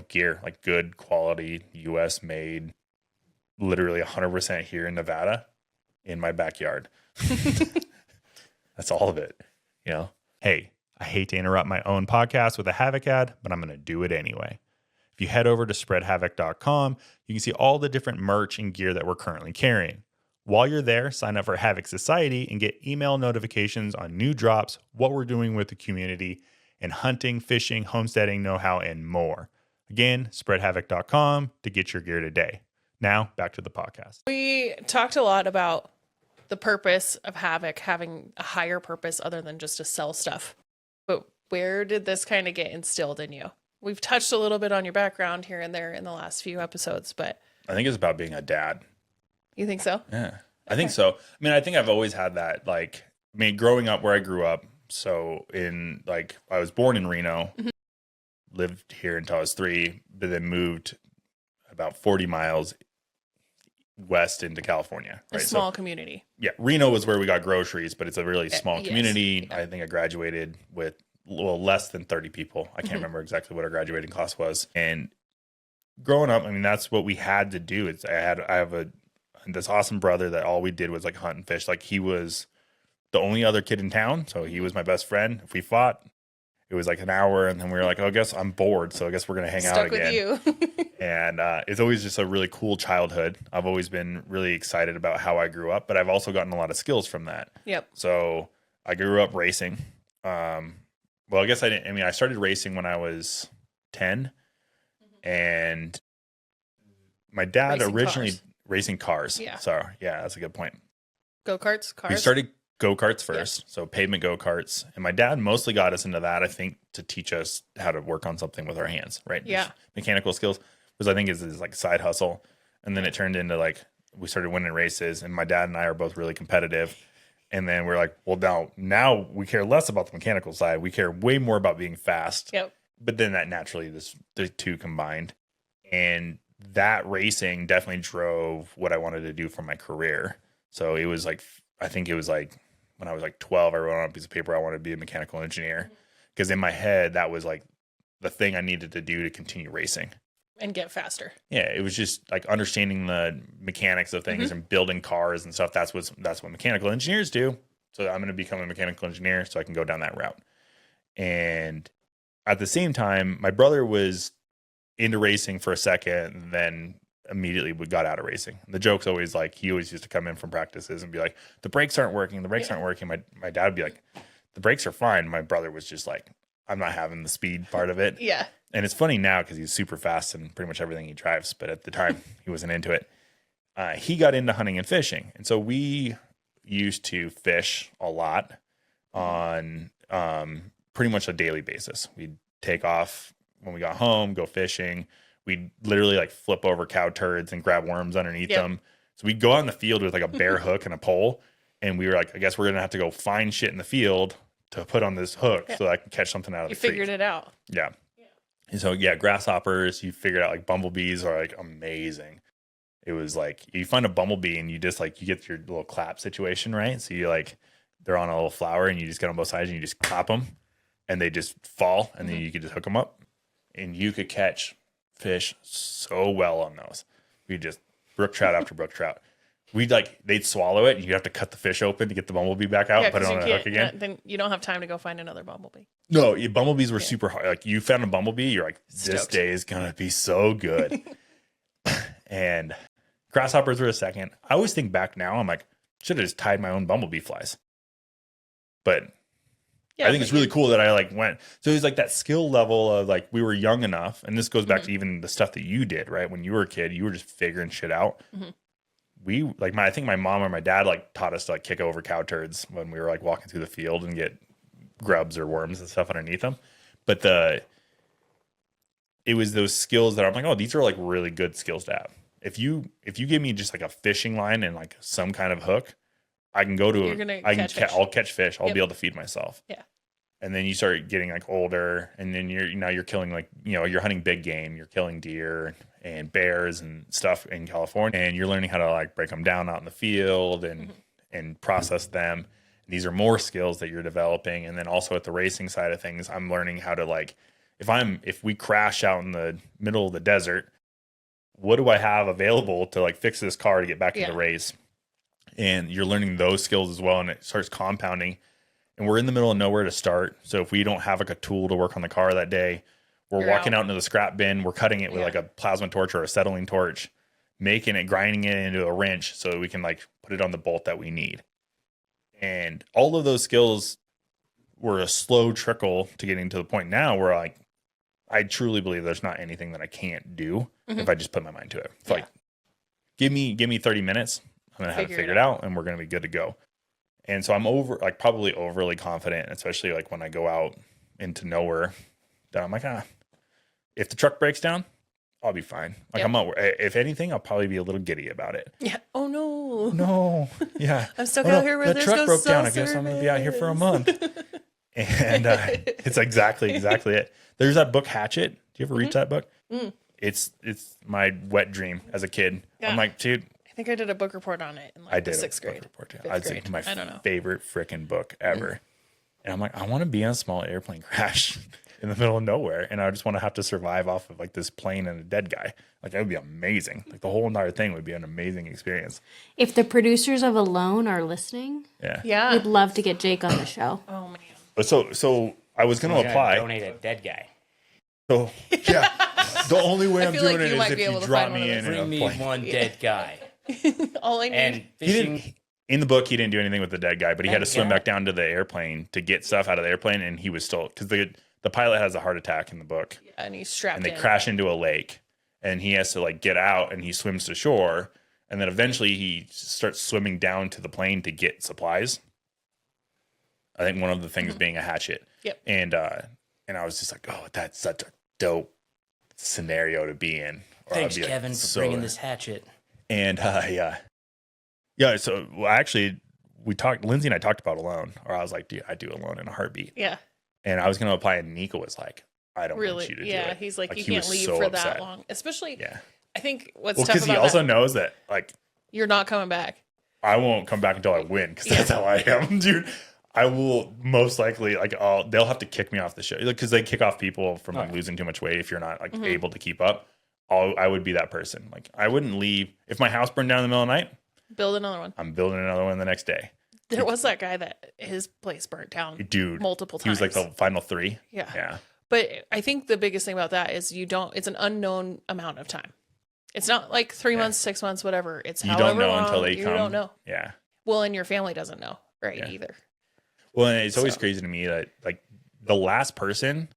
gear, like good quality US made, literally 100% here in Nevada in my backyard. That's all of it, Hey, I hate to interrupt my own podcast with a HAViK ad, but I'm going to do it anyway. If you head over to spreadhavik.com, you can see all the different merch and gear that we're currently carrying. While you're there, sign up for HAViK Society and get email notifications on new drops, what we're doing with the community, and hunting, fishing, homesteading know-how, and more. Again, spreadhavik.com to get your gear today. Now, back to the podcast. We talked a lot about the purpose of HAViK having a higher purpose other than just to sell stuff. But where did this kind of get instilled in you? We've touched a little bit on your background here and there in the last few episodes, but I think it's about being a dad. You think so? Yeah, I think so. I think I've always had that, growing up where I grew up. So I was born in Reno, lived here until I was 3, but then moved about 40 miles west into California. Right? A small community. Yeah. Reno was where we got groceries, but it's a really small community. Yeah. I think I graduated with less than 30 people. I can't remember exactly what our graduating class was. And growing up, that's what we had to do. I have this awesome brother that all we did was like hunt and fish. Like he was the only other kid in town. So he was my best friend. If we fought, it was like an hour and then we were like, I guess I'm bored. So I guess we're going to hang out again. With you. And it's always just a really cool childhood. I've always been really excited about how I grew up, but I've also gotten a lot of skills from that. Yep. So I grew up racing. Well, I guess I didn't. I started racing when I was 10, and my dad racing cars. Yeah. So yeah, that's a good point. Go-karts, cars. We started go-karts first, so pavement go-karts, and my dad mostly got us into that, I think, to teach us how to work on something with our hands, right? Yeah. Just mechanical skills, because I think is like side hustle, and then it turned into we started winning races, and my dad and I are both really competitive. And then we're like, well, now we care less about the mechanical side. We care way more about being fast. Yep. But then that naturally, the two combined. And that racing definitely drove what I wanted to do for my career. So it was I think it was when I was 12, I wrote on a piece of paper, I wanted to be a mechanical engineer. Because in my head, that was the thing I needed to do to continue racing. And get faster. Yeah, it was just understanding the mechanics of things and building cars and stuff. That's what mechanical engineers do. So I'm going to become a mechanical engineer so I can go down that route. And at the same time, my brother was into racing for a second and then immediately we got out of racing. The joke's always he always used to come in from practices and be like, the brakes aren't working. The brakes aren't working. My dad would be like, the brakes are fine. My brother was just like, I'm not having the speed part of it. Yeah. And it's funny now because he's super fast in pretty much everything he drives. But at the time, he wasn't into it. He got into hunting and fishing. And so we used to fish a lot on pretty much a daily basis. We'd take off when we got home, go fishing. We'd literally flip over cow turds and grab worms underneath them. So we'd go out in the field with a bare hook and a pole. And we were like, I guess we're going to have to go find shit in the field to put on this hook so that I can catch something out of the creek. You figured it out. Yeah. And so, grasshoppers, you figured out bumblebees are amazing. It was you find a bumblebee and you just you get your little clap situation, right? So you they're on a little flower and you just get on both sides and you just clap them and they just fall and then you could just hook them up and you could catch fish so well on those. We just brook trout after brook trout. They'd swallow it and you'd have to cut the fish open to get the bumblebee back out, put it on the hook again. Then you don't have time to go find another bumblebee. No, bumblebees were super hard. Like you found a bumblebee, you're like, this Stoked. day is going to be so good. And grasshoppers were a second. I always think back now, I'm like, should have just tied my own bumblebee flies. But I think it's really cool that I like went. So it was like that skill level of like, we were young enough. And this goes back to even the stuff that you did, right? When you were a kid, you were just figuring shit out. We like I think my mom or my dad like taught us to like kick over cow turds when we were like walking through the field and get grubs or worms and stuff underneath them. But it was those skills that I'm like, oh, these are like really good skills to have. If you give me just like a fishing line and like some kind of hook, I can go to I'll catch fish. I'll be able to feed myself. Yeah. And then you start getting like older, and then you're killing like, you're hunting big game, you're killing deer and bears and stuff in California, and you're learning how to like break them down out in the field and process them. And these are more skills that you're developing. And then also at the racing side of things, I'm learning how to like, if we crash out in the middle of the desert, what do I have available to like fix this car to get back in the race? And you're learning those skills as well, and it starts compounding. And we're in the middle of nowhere to start. So if we don't have like a tool to work on the car that day, we're walking out into the scrap bin, we're cutting it with like a plasma torch or a acetylene torch, grinding it into a wrench so that we can like put it on the bolt that we need. And all of those skills were a slow trickle to getting to the point now where like, I truly believe there's not anything that I can't do if I just put my mind to it. It's like, give me 30 minutes. I'm going to have it figured out and we're going to be good to go. And so I'm probably overly confident, especially like when I go out into nowhere, that I'm like, if the truck breaks down, I'll be fine. Like if anything, I'll probably be a little giddy about it. Yeah. Oh no. No. Yeah. I'm stuck out here where the truck broke down. I guess I'm going to be out here for a month. And it's exactly it. There's that book Hatchet. Do you ever read that book? It's my wet dream as a kid. I'm like, dude. I think I did a book report on it in like the 6th grade. It's my favorite freaking book ever. And I'm like, I want to be on a small airplane crash in the middle of nowhere. And I just want to have to survive off of like this plane and a dead guy. Like that would be amazing. Like the whole entire thing would be an amazing experience. If the producers of Alone are listening, we'd love to get Jake on the show. Oh man. So I was going to apply. Donate a dead guy. So yeah, the only way I'm doing it is if you drop me in. Bring me one dead guy. All I need. And fishing. In the book, he didn't do anything with the dead guy, but he had to swim back down to the airplane to get stuff out of the airplane, and he was still because the pilot has a heart attack in the book, and he's strapped. And they crash into a lake, and he has to like get out, and he swims to shore, and then eventually he starts swimming down to the plane to get supplies. I think one of the things being a hatchet. Yep. And I was just like, oh, that's such a dope scenario to be in. Thanks, Kevin, for bringing this hatchet. And yeah. So actually, Lindsay and I talked about Alone, or I was like, dude, I do Alone in a heartbeat. Yeah. And I was going to apply, and Nico was like, I don't want you to do it. Yeah, he's like you can't leave for that long, especially. Yeah. I think what's tough about because he also knows that like you're not coming back. I won't come back until I win because that's how I am, dude. I will most likely they'll have to kick me off the show because they kick off people from like losing too much weight if you're not like able to keep up. I would be that person. Like I wouldn't leave if my house burned down in the middle of the night. Build another one. I'm building another one the next day. There was that guy that his place burnt down, dude, multiple times. He was like the final 3. Yeah. But I think the biggest thing about that is it's an unknown amount of time. It's not like 3 months, 6 months, whatever. It's you don't know until they come. You don't know. Yeah. Well, and your family doesn't know, right? Either. Well, and it's always crazy to me that like the last person,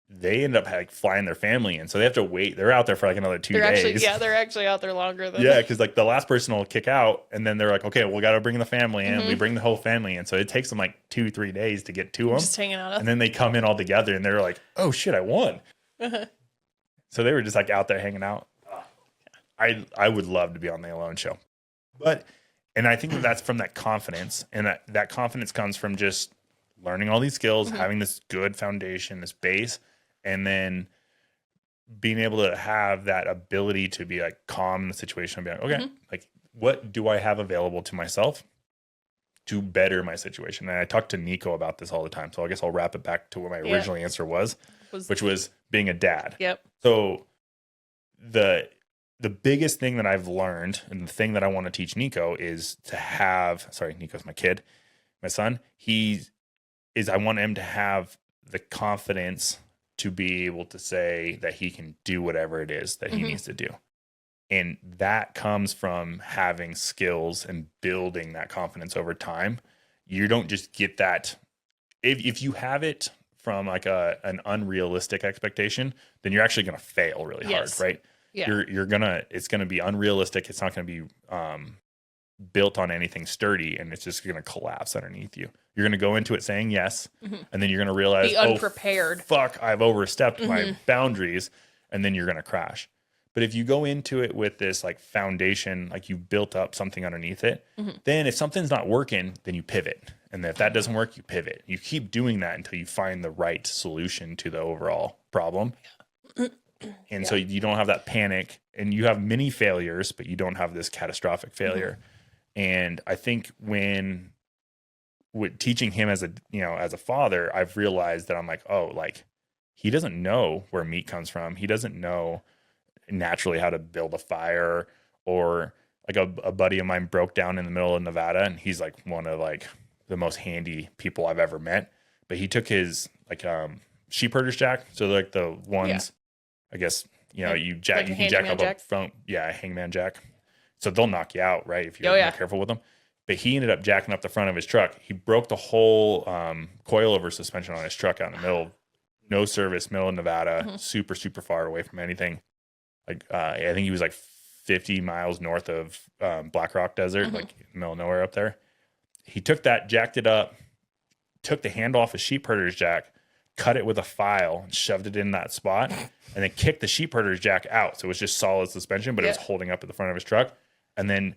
they end up like flying their family in, so they have to wait. They're out there for like another 2 days. They're actually out there longer than because like the last person will kick out, and then they're like, okay, we got to bring the family in. We bring the whole family in, so it takes them like 2-3 days to get to them. Just hanging out, and then they come in all together, and they're like, oh shit, I won. So they were just like out there hanging out. I would love to be on the Alone show, and I think that's from that confidence, and that confidence comes from just learning all these skills, having this good foundation, this base, and then being able to have that ability to be like calm in the situation and be like, okay, like what do I have available to myself to better my situation? And I talk to Nico about this all the time. So I guess I'll wrap it back to what my original answer was, which was being a dad. Yep. So the biggest thing that I've learned, and the thing that I want to teach Nico is to have, sorry, Nico's my kid, my son. I want him to have the confidence to be able to say that he can do whatever it is that he needs to do. And that comes from having skills and building that confidence over time. You don't just get that. If you have it from like an unrealistic expectation, then you're actually going to fail really hard, right? Yeah. It's going to be unrealistic. It's not going to be built on anything sturdy, and it's just going to collapse underneath you. You're going to go into it saying yes, and then you're going to realize, be unprepared. Oh, fuck, I've overstepped my boundaries, and then you're going to crash. But if you go into it with this like foundation, like you built up something underneath it, then if something's not working, then you pivot. And if that doesn't work, you pivot. You keep doing that until you find the right solution to the overall problem. And so you don't have that panic, and you have many failures, but you don't have this catastrophic failure. And I think with teaching him as a father, I've realized that I'm like, oh, like he doesn't know where meat comes from. He doesn't know naturally how to build a fire, or like a buddy of mine broke down in the middle of Nevada, and he's like one of like the most handy people I've ever met. But he took his like sheep herder's jack, so like the ones, I guess you can jack up a front, hangman jack. So they'll knock you out, right, if you're not careful with them. But he ended up jacking up the front of his truck. He broke the whole coilover suspension on his truck out in the middle, no service, middle of Nevada, super, super far away from anything. Like I think he was like 50 miles north of Black Rock Desert, like in the middle of nowhere up there. He took that, jacked it up, took the handle off a sheep herder's jack, cut it with a file, and shoved it in that spot, and then kicked the sheep herder's jack out. So it was just solid suspension, but it was holding up at the front of his truck. And then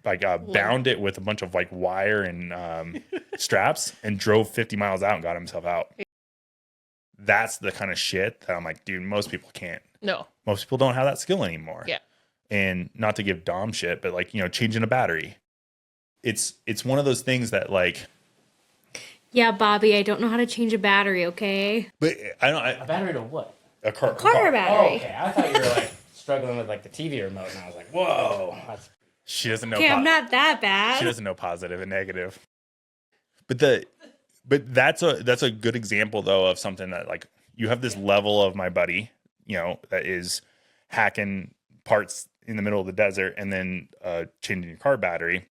like bound it with a bunch of like wire and straps, and drove 50 miles out and got himself out. That's the kind of shit that I'm like, dude, most people can't. No. Most people don't have that skill anymore. Yeah. And not to give Dom shit, but like, changing a battery. It's one of those things that like. Yeah, Bobby, I don't know how to change a battery, okay? But A battery to what? A car battery. Oh, okay. I thought you were like struggling with like the TV remote, and I was like, whoa. She doesn't know. Okay, I'm not that bad. She doesn't know positive and negative. But that's a good example though of something that like you have this level of my buddy, that is hacking parts in the middle of the desert and then changing your car battery.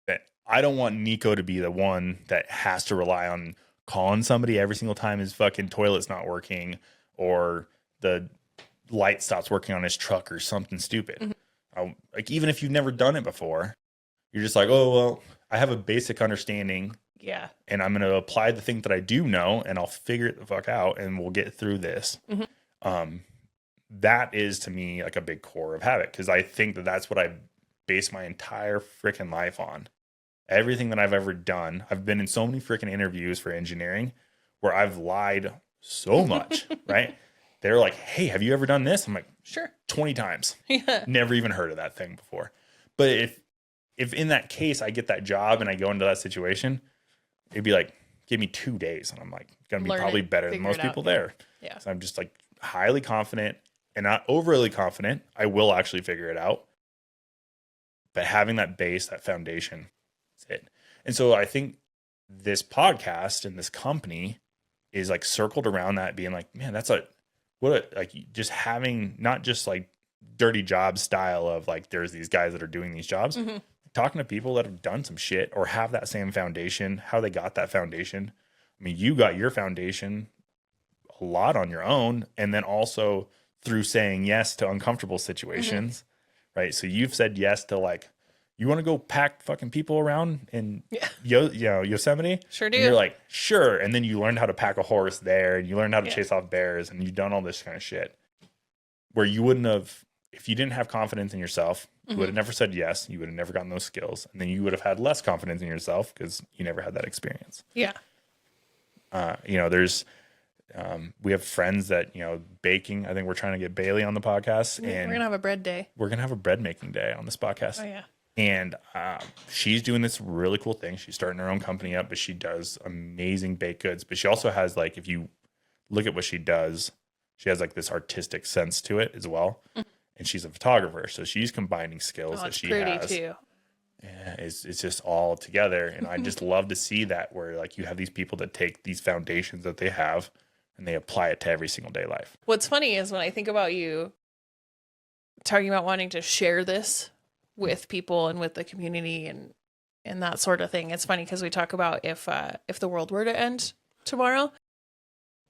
That I don't want Nico to be the one that has to rely on calling somebody every single time his fucking toilet's not working, or the light stops working on his truck, or something stupid. Like even if you've never done it before, you're just like, oh, well, I have a basic understanding. Yeah. And I'm going to apply the thing that I do know, and I'll figure it the fuck out, and we'll get through this. That is to me like a big core of HAViK, because I think that that's what I base my entire freaking life on. Everything that I've ever done, I've been in so many freaking interviews for engineering where I've lied so much, right? They're like, hey, have you ever done this? I'm like, sure. 20 times. Yeah. Never even heard of that thing before. But if in that case I get that job and I go into that situation, it'd be like, give me 2 days, and I'm like going to be probably better than most people there. Yeah. So I'm just like highly confident and not overly confident. I will actually figure it out. But having that base, that foundation, is it. And so I think this podcast and this company is like circled around that, being like, man, like just having not just like dirty job style of like, there's these guys that are doing these jobs, talking to people that have done some shit or have that same foundation, how they got that foundation. I mean, you got your foundation a lot on your own, and then also through saying yes to uncomfortable situations, right? So you've said yes to like, you want to go pack fucking people around in Yosemite? Sure do. And you're like, sure. And then you learned how to pack a horse there, and you learned how to chase off bears, and you've done all this kind of shit where you wouldn't have, if you didn't have confidence in yourself, you would have never said yes. You would have never gotten those skills. And then you would have had less confidence in yourself because you never had that experience. Yeah. We have friends that, baking. I think we're trying to get Bailey on the podcast. We're And going to have a bread day. we're going to have a bread making day on this podcast. Oh, yeah. And she's doing this really cool thing. She's starting her own company up, but she does amazing baked goods. But she also has, like, if you look at what she does, she has like this artistic sense to it as well. and she's a photographer, so she's combining skills that it's she pretty has. too. Yeah, it's just all together, and I just love to see that where like you have these people that take these foundations that they have and they apply it to every single day life. What's funny is when I think about you talking about wanting to share this with people and with the community and that sort of thing. It's funny because we talk about if the world were to end tomorrow,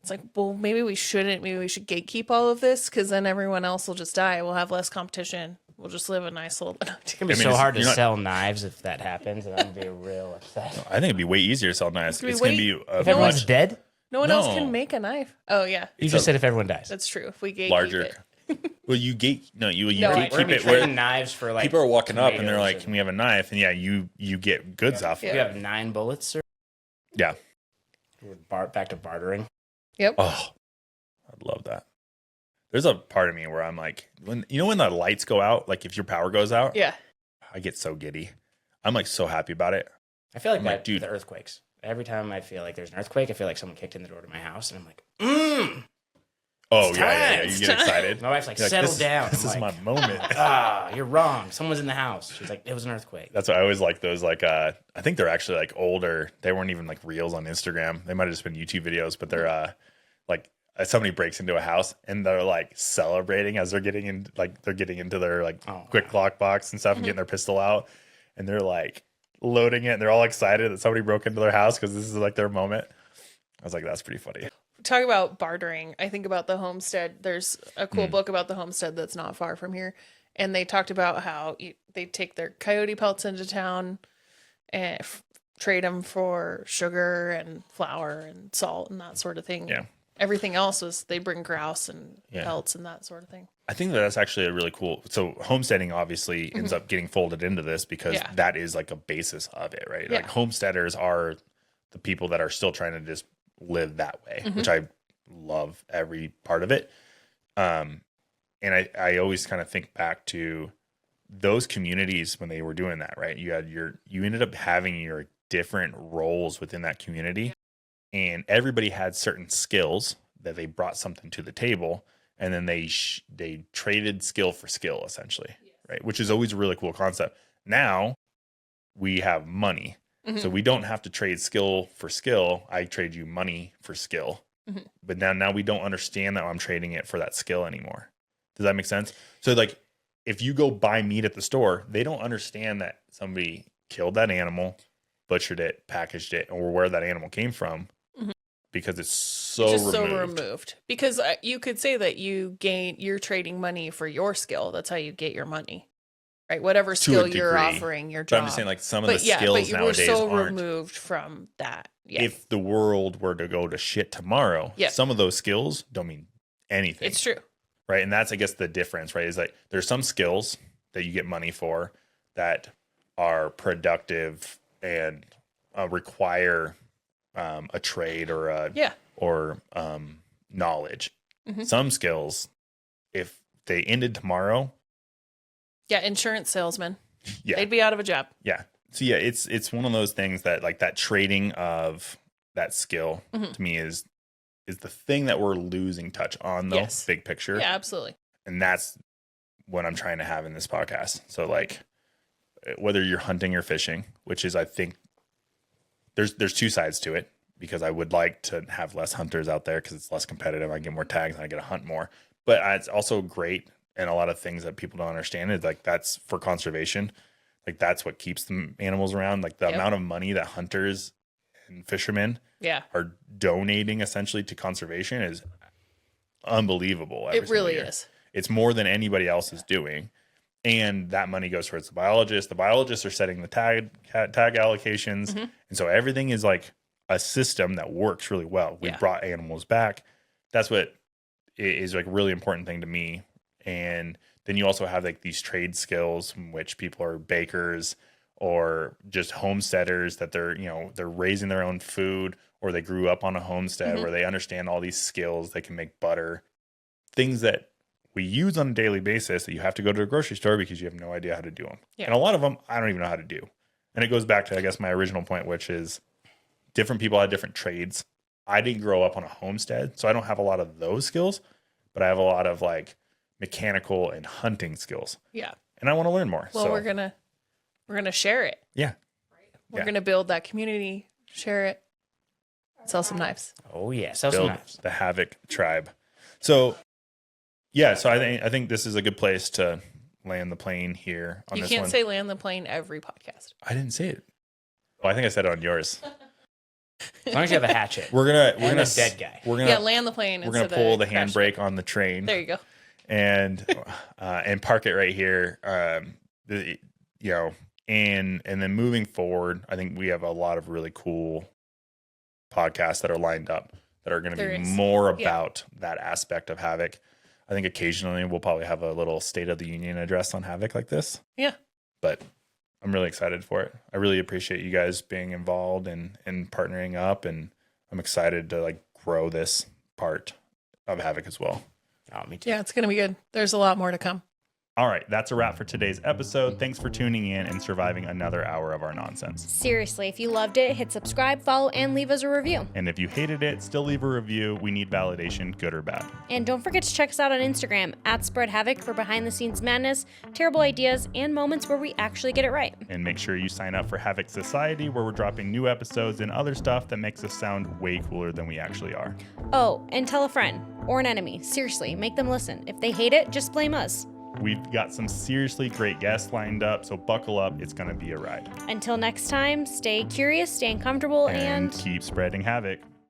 it's like, well, maybe we shouldn't. Maybe we should gatekeep all of this because then everyone else will just die. We'll have less competition. We'll just live a nice little. It's gonna be so hard to sell knives if that happens, and I'm gonna be real upset. I think it'd be way easier to sell knives. It's gonna going to be If everyone's dead, No one else can make a knife. Oh yeah, you just said if everyone dies. that's true. If we gatekeep larger. it. Well, you gatekeep We're it where knives for like people are walking up and they're like, tomatoes "Can we have a knife?" And yeah, you get goods off You of have 9 bullets, sir. Yeah. We're back to bartering. Yep. Oh, I'd love that. There's a part of me where I'm like, when the lights go out, like if your power goes out, Yeah. I get so giddy. I'm like so happy about it. I feel like I'm that, like, dude. the earthquakes. Every time I feel like there's an earthquake, I feel like someone kicked in the door to my house, and I'm like, Oh It's yeah, time. you get excited. My wife's like, You're settle down. This I'm is like, my moment. You're wrong. Someone's in the house. She's like, it was an earthquake. That's why I always like those. Like, I think they're actually like older. They weren't even like reels on Instagram. They might have just been YouTube videos, but they're like somebody breaks into a house and they're like celebrating as they're getting in, like they're getting into their like quick lock box and stuff and getting their pistol out, and they're like loading it. And they're all excited that somebody broke into their house because this is like their moment. I was like, that's pretty funny. Talk about bartering. I think about the homestead. There's a cool book about the homestead that's not far from here. And they talked about how they take their coyote pelts into town and trade them for sugar and flour and salt and that sort of thing. Yeah. Everything else was they bring grouse and pelts and that sort of thing. I think that's actually a really cool. So homesteading obviously ends up getting folded into this because that is like a basis of it, right? Yeah. Like homesteaders are the people that are still trying to just live that way, which I love every part of it. And I always kind of think back to those communities when they were doing that, right? You ended up having your different roles within that community, and everybody had certain skills that they brought something to the table, and then they traded skill for skill essentially, right? Which is always a really cool concept. Now we have money. So we don't have to trade skill for skill. I trade you money for skill. But now we don't understand that I'm trading it for that skill anymore. Does that make sense? So like if you go buy meat at the store, they don't understand that somebody killed that animal, butchered it, packaged it, or where that animal came from because it's so removed. Because you could say that you're trading money for your skill. That's how you get your money. Right, whatever skill you're offering, your job. But I'm just saying, like some of the skills nowadays so aren't removed from that. Yeah. If the world were to go to shit tomorrow, some of those skills don't mean anything. It's true, right? And that's, I guess, the difference, right? Is like there's some skills that you get money for that are productive and require a trade or knowledge. Some skills, if they ended tomorrow. Yeah, insurance salesman. Yeah. They'd be out of a job. Yeah. So yeah, it's one of those things that like that trading of that skill to me is the thing that we're losing touch on the big picture. Yeah, absolutely. And that's what I'm trying to have in this podcast. So like whether you're hunting or fishing, which is I think there's two sides to it because I would like to have less hunters out there because it's less competitive. I get more tags and I get to hunt more. But it's also great. And a lot of things that people don't understand is like that's for conservation. Like that's what keeps the animals around. Like the amount of money that hunters and fishermen are donating essentially to conservation is unbelievable. It really is. It's more than anybody else is doing. And that money goes towards the biologists. The biologists are setting the tag allocations. And so everything is like a system that works really well. We brought animals back. That's what is like a really important thing to me. And then you also have like these trade skills in which people are bakers or just homesteaders that they're raising their own food or they grew up on a homestead where they understand all these skills. They can make butter, things that we use on a daily basis that you have to go to a grocery store because you have no idea how to do them. Yeah. And a lot of them, I don't even know how to do. And it goes back to, I guess, my original point, which is different people have different trades. I didn't grow up on a homestead, so I don't have a lot of those skills, but I have a lot of like mechanical and hunting skills. Yeah. And I want to learn more. Well, so we're gonna share it. yeah. We're Yeah. gonna build that community, share it, sell some knives. Oh yeah, sell some Build knives. the HAViK tribe. So yeah, so I think this is a good place to land the plane here on You this can't one. say land the plane every podcast. I didn't say it. Oh, I think I said it on yours. As long as you have a hatchet. We're gonna And a dead guy. We're Yeah, gonna land the plane. we're gonna instead pull of the crash handbrake it. on the train There you go. and park it right here. You know, and then moving forward, I think we have a lot of really cool podcasts that are lined up that are going to There be is. more Yeah. about that aspect of HAViK. I think occasionally we'll probably have a little State of the Union address on HAViK like this. Yeah. But I'm really excited for it. I really appreciate you guys being involved and partnering up, and I'm excited to like grow this part of HAViK as well. Oh, me too. Yeah, it's gonna be good. There's a lot more to come. All right, that's a wrap for today's episode. Thanks for tuning in and surviving another hour of our nonsense. Seriously, if you loved it, hit subscribe, follow, and leave us a review. And if you hated it, still leave a review. We need validation, good or bad. And don't forget to check us out on Instagram @SpreadHAViK for behind the scenes madness, terrible ideas, and moments where we actually get it right. And make sure you sign up for HAViK Society, where we're dropping new episodes and other stuff that makes us sound way cooler than we actually are. Oh, and tell a friend or an enemy. Seriously, make them listen. If they hate it, just blame us. We've got some seriously great guests lined up, so buckle up. It's going to be a ride. Until next time, stay curious, stay uncomfortable, and keep spreading HAViK.